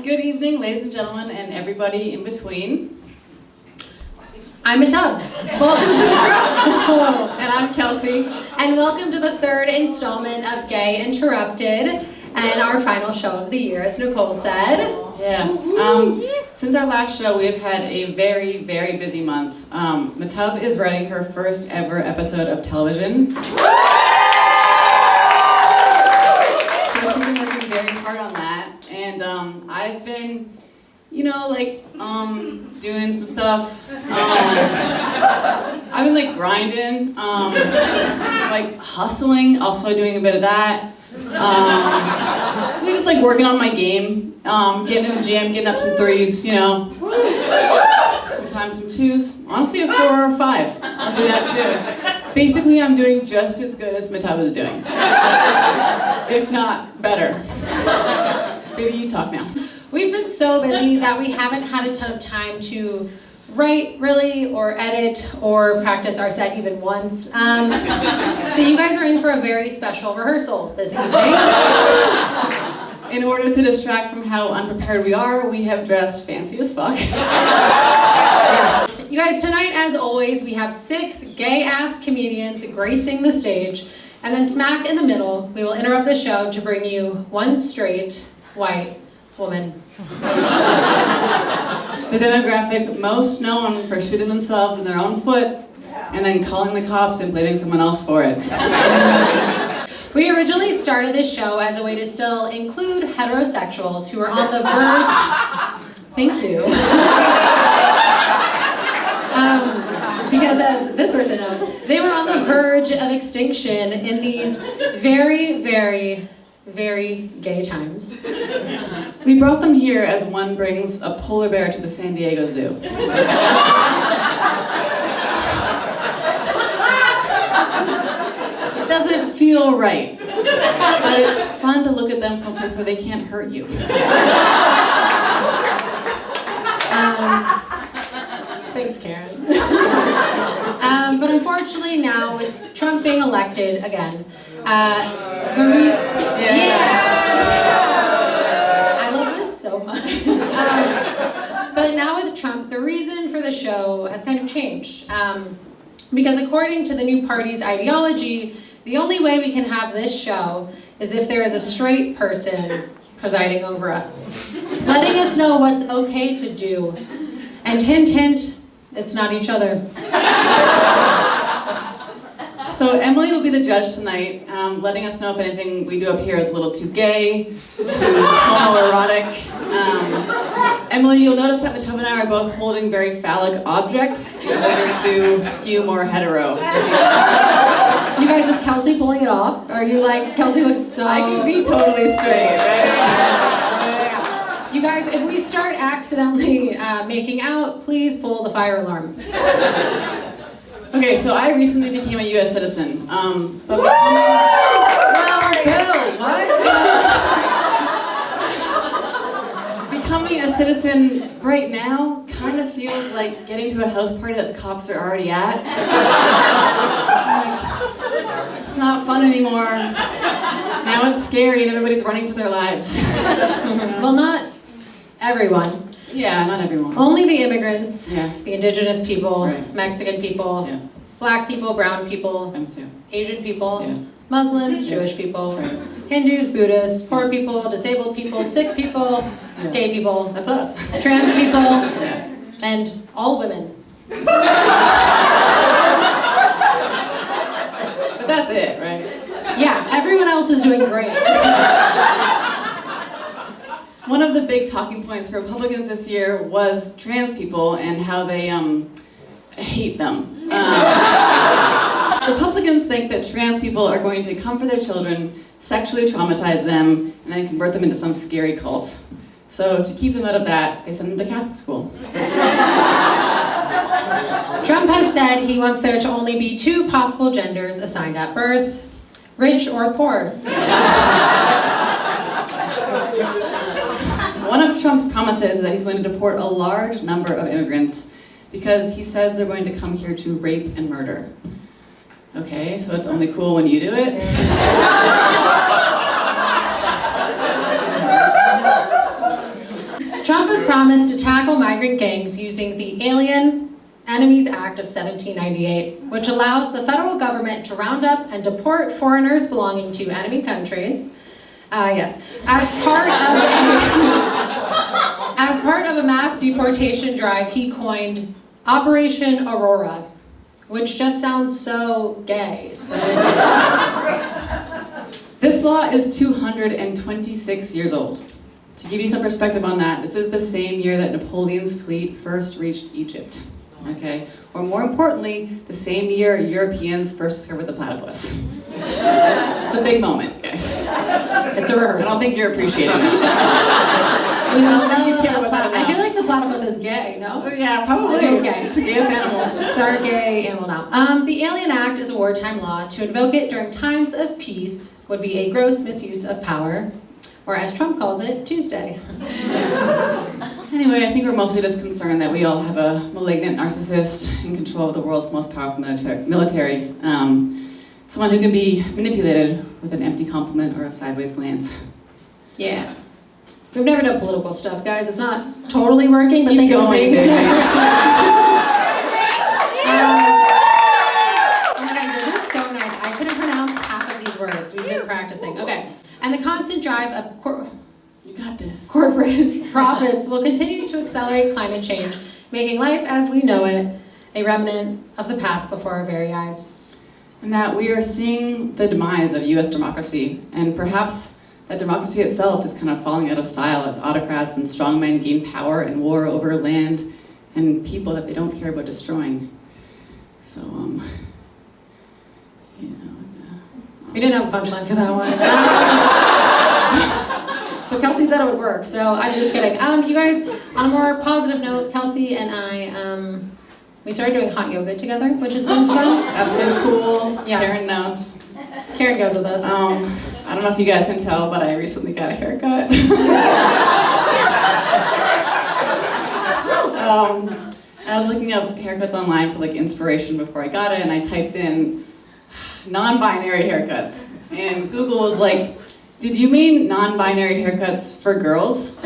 Good evening, ladies and gentlemen, and everybody in between. I'm Mahtub. Welcome to the Grow. And I'm Kelsey. And welcome to the third installment of Gay Interrupted and our final show of the year, as Nicole said. Yeah. Since our last show, we've had a very, very busy month. Mahtub is writing her first ever episode of television. So she's been working very hard on that. And I've been, doing some stuff. I've been grinding, hustling, also doing a bit of that. Just working on my game, getting in the gym, getting up some threes, sometimes some twos, honestly a 4 or 5. I'll do that too. Basically, I'm doing just as good as Mahtub is doing, if not better. Baby, you talk now. We've been so busy that we haven't had a ton of time to write, really, or edit, or practice our set even once. So you guys are in for a very special rehearsal this evening. In order to distract from how unprepared we are, we have dressed fancy as fuck. Yes. You guys, tonight, as always, we have 6 gay-ass comedians gracing the stage, and then smack in the middle, we will interrupt the show to bring you one straight, white woman. The demographic most known for shooting themselves in their own foot and then calling the cops and blaming someone else for it. We originally started this show as a way to still include heterosexuals who are on the verge. Thank you. Because as this person knows, they were on the verge of extinction in these very, very, very gay times. We brought them here as one brings a polar bear to the San Diego Zoo. It doesn't feel right, but it's fun to look at them from a place where they can't hurt you. Thanks, Karen. But unfortunately now, with Trump being elected again, I love this so much. But now with Trump, the reason for the show has kind of changed. Because according to the new party's ideology, the only way we can have this show is if there is a straight person presiding over us, letting us know what's okay to do. And hint, hint, it's not each other. So Emily will be the judge tonight, letting us know if anything we do up here is a little too gay, too homoerotic. Emily, you'll notice that Mahtub and I are both holding very phallic objects in order to skew more hetero. You guys, is Kelsey pulling it off? Are you Kelsey looks so... I can be totally straight, right? You guys, if we start accidentally making out, please pull the fire alarm. Okay, so I recently became a U.S. citizen, but becoming a citizen right now kind of feels like getting to a house party that the cops are already at. It's not fun anymore. Now it's scary and everybody's running for their lives. Well, not everyone. Yeah, not everyone. Only the immigrants, yeah. The indigenous people, right. Mexican people, yeah. Black people, brown people, Asian people, yeah. Muslims, Jewish people, right. Hindus, Buddhists, poor people, disabled people, sick people, yeah. gay people. That's us. Trans people, yeah. and all women. But that's it, right? Yeah, everyone else is doing great. One of the big talking points for Republicans this year was trans people and how they hate them. Republicans think that trans people are going to come for their children, sexually traumatize them, and then convert them into some scary cult. So to keep them out of that, they send them to Catholic school. Trump has said he wants there to only be 2 possible genders assigned at birth, rich or poor. One of Trump's promises is that he's going to deport a large number of immigrants because he says they're going to come here to rape and murder. Okay, so it's only cool when you do it. Trump has promised to tackle migrant gangs using the Alien Enemies Act of 1798, which allows the federal government to round up and deport foreigners belonging to enemy countries. Yes, as part of a mass deportation drive he coined Operation Aurora, which just sounds so gay. So. This law is 226 years old. To give you some perspective on that, this is the same year that Napoleon's fleet first reached Egypt. Okay? Or more importantly, the same year Europeans first discovered the platypus. It's a big moment, guys. It's a rehearsal. I don't think you're appreciating it. We don't know you care about that. I feel like the platypus is gay, no? Yeah, probably. It feels gay. It's the gayest animal. It's our gay animal now. The Alien Act is a wartime law. To invoke it during times of peace would be a gross misuse of power, or as Trump calls it, Tuesday. Anyway, I think we're mostly just concerned that we all have a malignant narcissist in control of the world's most powerful military. Someone who can be manipulated with an empty compliment or a sideways glance. Yeah. We've never done political stuff, guys. It's not totally working, but Keep thanks for going, being baby. Oh my god, those are so nice. I couldn't pronounce half of these words. We've been practicing. Okay. And the constant drive of You got this. corporate profits will continue to accelerate climate change, making life as we know it a remnant of the past before our very eyes. And that we are seeing the demise of US democracy, and perhaps that democracy itself is kind of falling out of style as autocrats and strongmen gain power and war over land and people that they don't care about destroying. So, We didn't have a punchline for that one. But Kelsey said it would work, so I'm just kidding. You guys, on a more positive note, Kelsey and I, we started doing hot yoga together, which has been fun. That's been cool. Yeah. Karen knows. Karen goes with us. I don't know if you guys can tell, but I recently got a haircut. I was looking up haircuts online for like inspiration before I got it, and I typed in non-binary haircuts. And Google was like, did you mean non-binary haircuts for girls?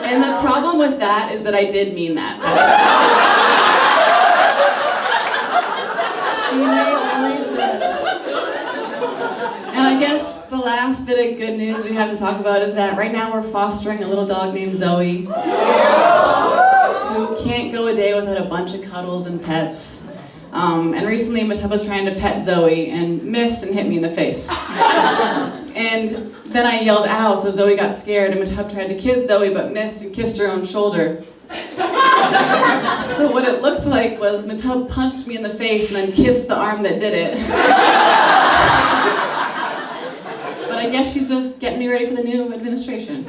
And the problem with that is that I did mean that. She always does. And I guess the last bit of good news we have to talk about is that right now we're fostering a little dog named Zoe, who can't go a day without a bunch of cuddles and pets. And recently Mahtub was trying to pet Zoe and missed and hit me in the face. And then I yelled, ow, so Zoe got scared, and Mahtub tried to kiss Zoe but missed and kissed her own shoulder. So what it looked like was Mahtub punched me in the face and then kissed the arm that did it. But I guess she's just getting me ready for the new administration.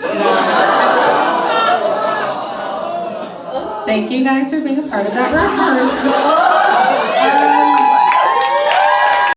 Thank you guys for being a part of that rehearsal.